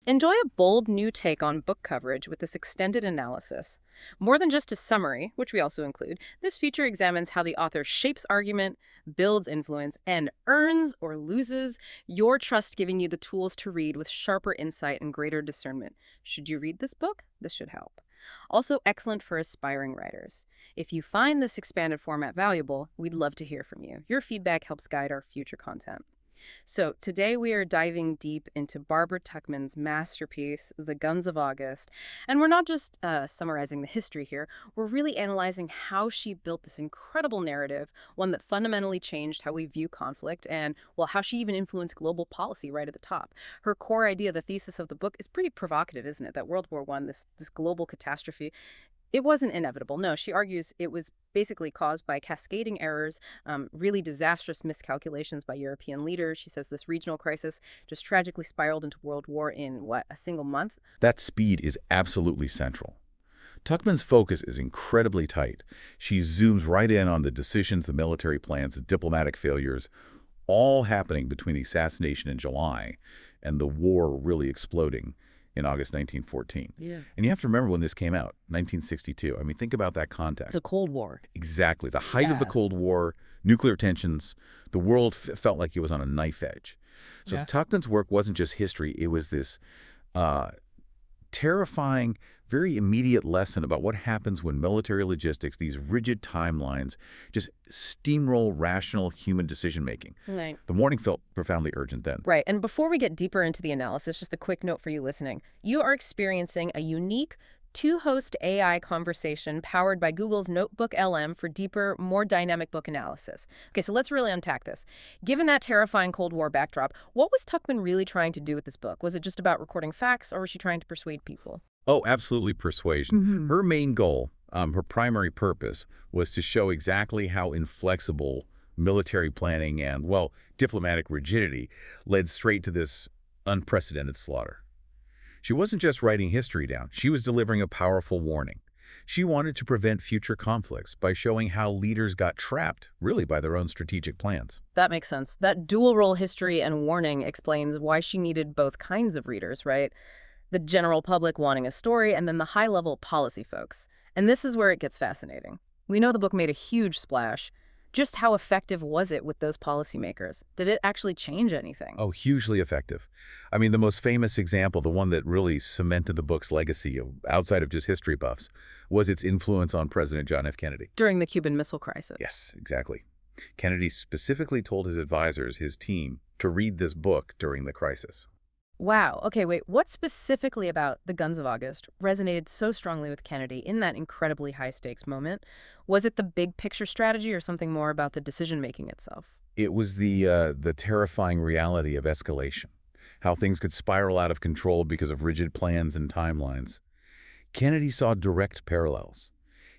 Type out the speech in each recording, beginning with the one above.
Enjoy a bold new take on book coverage with this extended analysis. More than just a summary, which we also include, this feature examines how the author shapes argument, builds influence, and earns or loses your trust, giving you the tools to read with sharper insight and greater discernment. Should you read this book? This should help. Also excellent for aspiring writers. If you find this expanded format valuable, we'd love to hear from you. Your feedback helps guide our future content. So today we are diving deep into Barbara Tuchman's masterpiece, The Guns of August. And we're not just summarizing the history here, we're really analyzing how she built this incredible narrative, one that fundamentally changed how we view conflict and, well, how she even influenced global policy right at the top. Her core idea, the thesis of the book, is pretty provocative, isn't it? That World War I, this global catastrophe, it wasn't inevitable. No, she argues it was basically caused by cascading errors, really disastrous miscalculations by European leaders. She says this regional crisis just tragically spiraled into world war in, what, a single month? That speed is absolutely central. Tuchman's focus is incredibly tight. She zooms right in on the decisions, the military plans, the diplomatic failures, all happening between the assassination in July and the war really exploding in August 1914. Yeah. And you have to remember when this came out, 1962. I mean, think about that context. It's a Cold War. Exactly. The height of the Cold War, nuclear tensions, the world felt like it was on a knife edge. So Tuchman's work wasn't just history. It was this terrifying, very immediate lesson about what happens when military logistics, these rigid timelines, just steamroll rational human decision-making. Right. The warning felt profoundly urgent then. Right. And before we get deeper into the analysis, just a quick note for you listening. You are experiencing a unique two-host AI conversation powered by Google's NotebookLM for deeper, more dynamic book analysis. Okay, so let's really unpack this. Given that terrifying Cold War backdrop, what was Tuchman really trying to do with this book? Was it just about recording facts, or was she trying to persuade people? Oh, absolutely persuasion. Her main goal, her primary purpose, was to show exactly how inflexible military planning and, well, diplomatic rigidity led straight to this unprecedented slaughter. She wasn't just writing history down. She was delivering a powerful warning. She wanted to prevent future conflicts by showing how leaders got trapped, really, by their own strategic plans. That makes sense. That dual-role history and warning explains why she needed both kinds of readers, right? The general public wanting a story, and then the high-level policy folks. And this is where it gets fascinating. We know the book made a huge splash. Just how effective was it with those policymakers? Did it actually change anything? Oh, hugely effective. I mean, the most famous example, the one that really cemented the book's legacy outside of just history buffs, was its influence on President John F. Kennedy. During the Cuban Missile Crisis. Yes, exactly. Kennedy specifically told his advisors, his team, to read this book during the crisis. Wow. Okay, wait. What specifically about The Guns of August resonated so strongly with Kennedy in that incredibly high-stakes moment? Was it the big picture strategy or something more about the decision-making itself? It was the terrifying reality of escalation, how things could spiral out of control because of rigid plans and timelines. Kennedy saw direct parallels.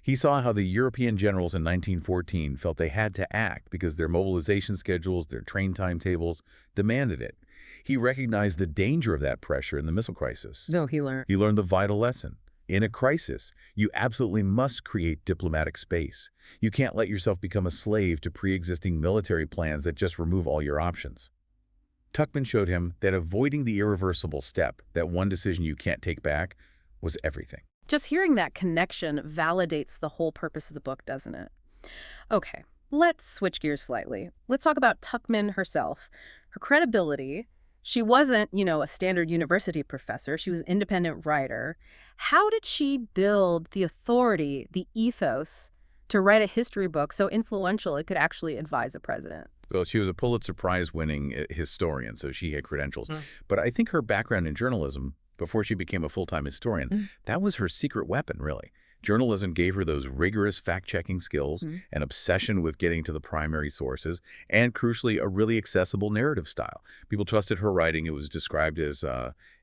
He saw how the European generals in 1914 felt they had to act because their mobilization schedules, their train timetables demanded it. He recognized the danger of that pressure in the missile crisis. No, he learned. He learned the vital lesson. In a crisis, you absolutely must create diplomatic space. You can't let yourself become a slave to pre-existing military plans that just remove all your options. Tuchman showed him that avoiding the irreversible step, that one decision you can't take back, was everything. Just hearing that connection validates the whole purpose of the book, doesn't it? Okay, let's switch gears slightly. Let's talk about Tuchman herself. Her credibility. She wasn't, a standard university professor. She was an independent writer. How did she build the authority, the ethos, to write a history book so influential it could actually advise a president? Well, she was a Pulitzer Prize-winning historian, so she had credentials. But I think her background in journalism, before she became a full-time historian, that was her secret weapon, really. Journalism gave her those rigorous fact-checking skills, an obsession with getting to the primary sources, and crucially, a really accessible narrative style. People trusted her writing. It was described as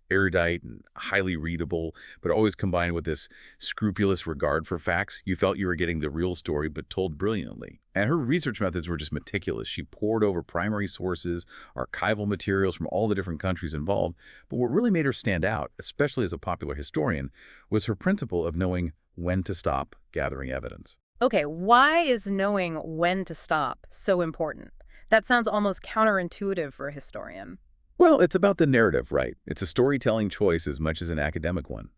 erudite and highly readable, but always combined with this scrupulous regard for facts. You felt you were getting the real story, but told brilliantly. And her research methods were just meticulous. She pored over primary sources, archival materials from all the different countries involved. But what really made her stand out, especially as a popular historian, was her principle of knowing when to stop gathering evidence. Okay, why is knowing when to stop so important? That sounds almost counterintuitive for a historian. Well, it's about the narrative, right? It's a storytelling choice as much as an academic one.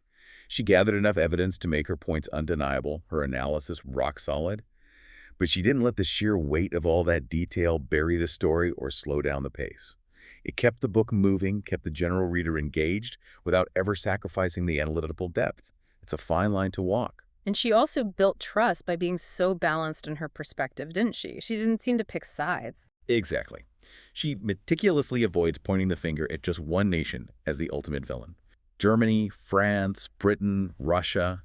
She gathered enough evidence to make her points undeniable, her analysis rock solid, but she didn't let the sheer weight of all that detail bury the story or slow down the pace. It kept the book moving, kept the general reader engaged, without ever sacrificing the analytical depth. It's a fine line to walk. And she also built trust by being so balanced in her perspective, didn't she? She didn't seem to pick sides. Exactly. She meticulously avoids pointing the finger at just one nation as the ultimate villain. Germany, France, Britain, Russia.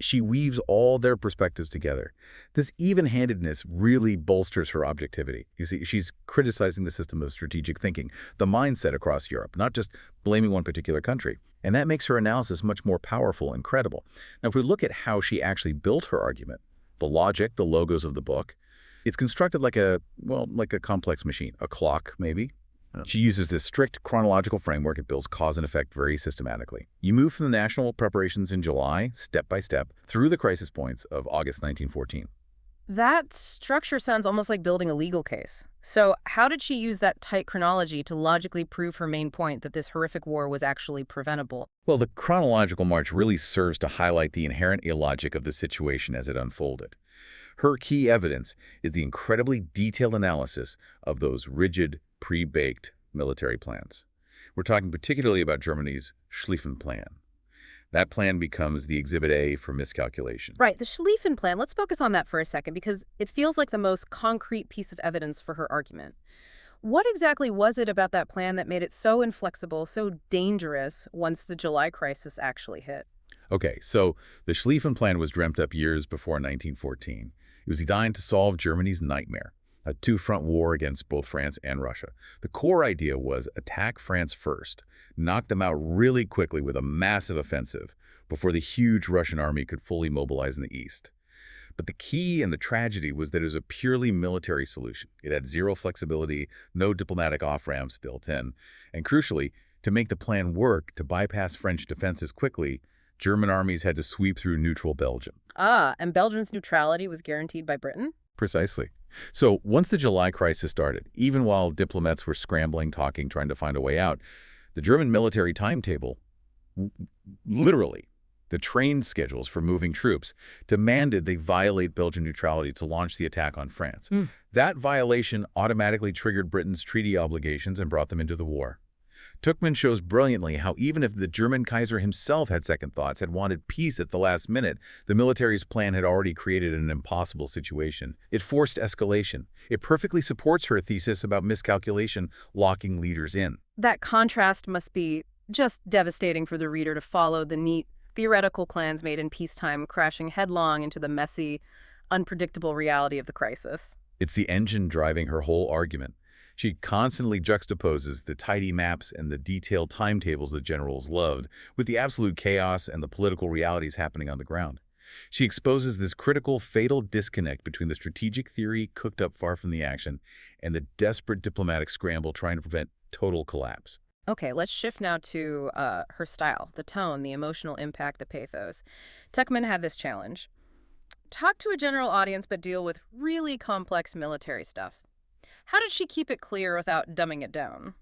She weaves all their perspectives together. This even-handedness really bolsters her objectivity. You see, she's criticizing the system of strategic thinking, the mindset across Europe, not just blaming one particular country. And that makes her analysis much more powerful and credible. Now, if we look at how she actually built her argument, the logic, the logos of the book, it's constructed like like a complex machine, a clock, maybe. She uses this strict chronological framework. It builds cause and effect very systematically. You move from the national preparations in July, step by step, through the crisis points of August 1914. That structure sounds almost like building a legal case. So how did she use that tight chronology to logically prove her main point that this horrific war was actually preventable? Well, the chronological march really serves to highlight the inherent illogic of the situation as it unfolded. Her key evidence is the incredibly detailed analysis of those rigid, pre-baked military plans. We're talking particularly about Germany's Schlieffen plan. That plan becomes the Exhibit A for miscalculation. Right, the Schlieffen plan. Let's focus on that for a second because it feels like the most concrete piece of evidence for her argument. What exactly was it about that plan that made it so inflexible, so dangerous once the July crisis actually hit? Okay, so the Schlieffen plan was dreamt up years before 1914. It was designed to solve Germany's nightmare, a two-front war against both France and Russia. The core idea was attack France first, knock them out really quickly with a massive offensive before the huge Russian army could fully mobilize in the east. But the key and the tragedy was that it was a purely military solution. It had zero flexibility, no diplomatic off-ramps built in, and crucially, to make the plan work, to bypass French defenses quickly, German armies had to sweep through neutral Belgium. Ah, and Belgium's neutrality was guaranteed by Britain? Precisely. So once the July crisis started, even while diplomats were scrambling, talking, trying to find a way out, the German military timetable, literally, the train schedules for moving troops, demanded they violate Belgian neutrality to launch the attack on France. That violation automatically triggered Britain's treaty obligations and brought them into the war. Tuchman shows brilliantly how even if the German Kaiser himself had second thoughts, had wanted peace at the last minute, the military's plan had already created an impossible situation. It forced escalation. It perfectly supports her thesis about miscalculation locking leaders in. That contrast must be just devastating for the reader to follow the neat, theoretical plans made in peacetime crashing headlong into the messy, unpredictable reality of the crisis. It's the engine driving her whole argument. She constantly juxtaposes the tidy maps and the detailed timetables that generals loved with the absolute chaos and the political realities happening on the ground. She exposes this critical, fatal disconnect between the strategic theory cooked up far from the action and the desperate diplomatic scramble trying to prevent total collapse. Okay, let's shift now to her style, the tone, the emotional impact, the pathos. Tuchman had this challenge. Talk to a general audience but deal with really complex military stuff. How did she keep it clear without dumbing it down?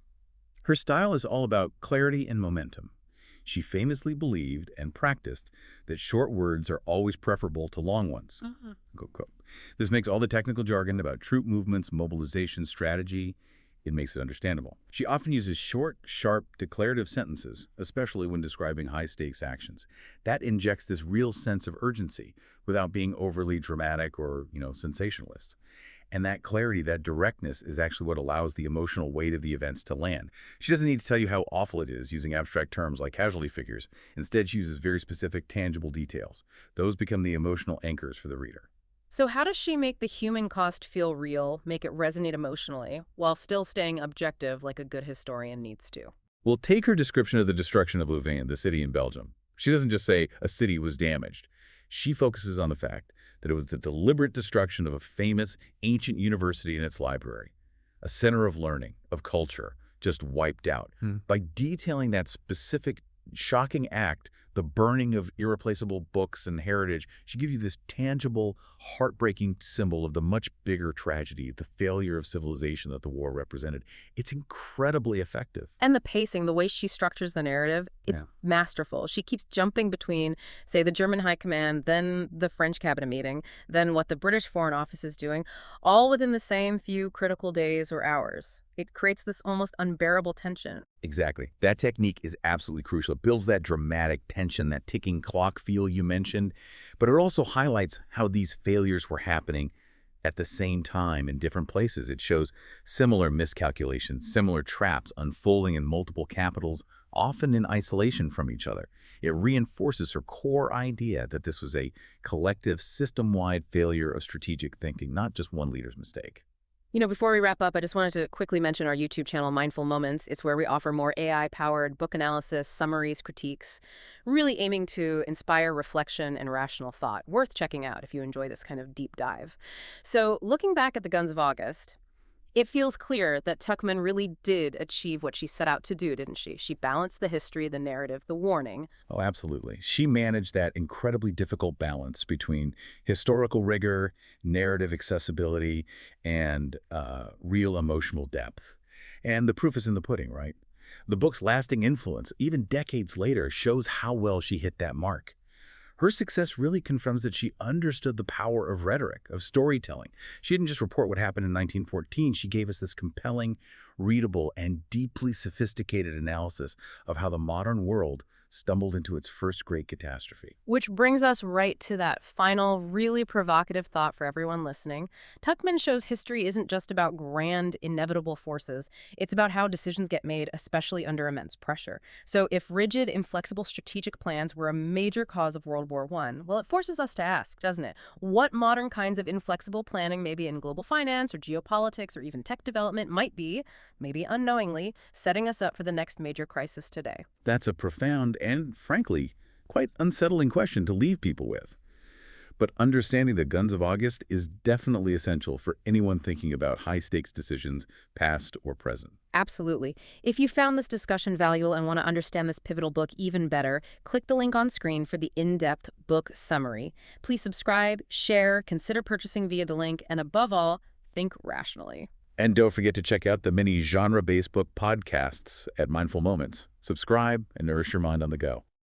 Her style is all about clarity and momentum. She famously believed and practiced that short words are always preferable to long ones. Quote. This makes all the technical jargon about troop movements, mobilization, strategy, it makes it understandable. She often uses short, sharp, declarative sentences, especially when describing high-stakes actions. That injects this real sense of urgency without being overly dramatic or, sensationalist. And that clarity, that directness is actually what allows the emotional weight of the events to land. She doesn't need to tell you how awful it is using abstract terms like casualty figures. Instead, she uses very specific, tangible details. Those become the emotional anchors for the reader. So how does she make the human cost feel real, make it resonate emotionally, while still staying objective like a good historian needs to? Well, take her description of the destruction of Louvain, the city in Belgium. She doesn't just say a city was damaged. She focuses on the fact that it was the deliberate destruction of a famous, ancient university and its library, a center of learning, of culture, just wiped out. By detailing that specific, shocking act, the burning of irreplaceable books and heritage. She gives you this tangible, heartbreaking symbol of the much bigger tragedy, the failure of civilization that the war represented. It's incredibly effective. And the pacing, the way she structures the narrative, Yeah. it's masterful. She keeps jumping between, say, the German High Command, then the French cabinet meeting, then what the British Foreign Office is doing, all within the same few critical days or hours. It creates this almost unbearable tension. Exactly. That technique is absolutely crucial. It builds that dramatic tension, that ticking clock feel you mentioned, but it also highlights how these failures were happening at the same time in different places. It shows similar miscalculations, similar traps unfolding in multiple capitals, often in isolation from each other. It reinforces her core idea that this was a collective, system-wide failure of strategic thinking, not just one leader's mistake. Before we wrap up, I just wanted to quickly mention our YouTube channel, Mindful Moments. It's where we offer more AI-powered book analysis, summaries, critiques, really aiming to inspire reflection and rational thought. Worth checking out if you enjoy this kind of deep dive. So, looking back at the Guns of August, it feels clear that Tuchman really did achieve what she set out to do, didn't she? She balanced the history, the narrative, the warning. Oh, absolutely. She managed that incredibly difficult balance between historical rigor, narrative accessibility, and real emotional depth. And the proof is in the pudding, right? The book's lasting influence, even decades later, shows how well she hit that mark. Her success really confirms that she understood the power of rhetoric, of storytelling. She didn't just report what happened in 1914. She gave us this compelling, readable, and deeply sophisticated analysis of how the modern world stumbled into its first great catastrophe. Which brings us right to that final, really provocative thought for everyone listening. Tuchman shows history isn't just about grand, inevitable forces. It's about how decisions get made, especially under immense pressure. So if rigid, inflexible strategic plans were a major cause of World War I, well, it forces us to ask, doesn't it? What modern kinds of inflexible planning, maybe in global finance or geopolitics or even tech development, might be, maybe unknowingly, setting us up for the next major crisis today? That's a profound and, frankly, quite unsettling question to leave people with. But understanding the Guns of August is definitely essential for anyone thinking about high-stakes decisions, past or present. Absolutely. If you found this discussion valuable and want to understand this pivotal book even better, click the link on screen for the in-depth book summary. Please subscribe, share, consider purchasing via the link, and above all, think rationally. And don't forget to check out the many genre-based book podcasts at Mindful Moments. Subscribe and nourish your mind on the go.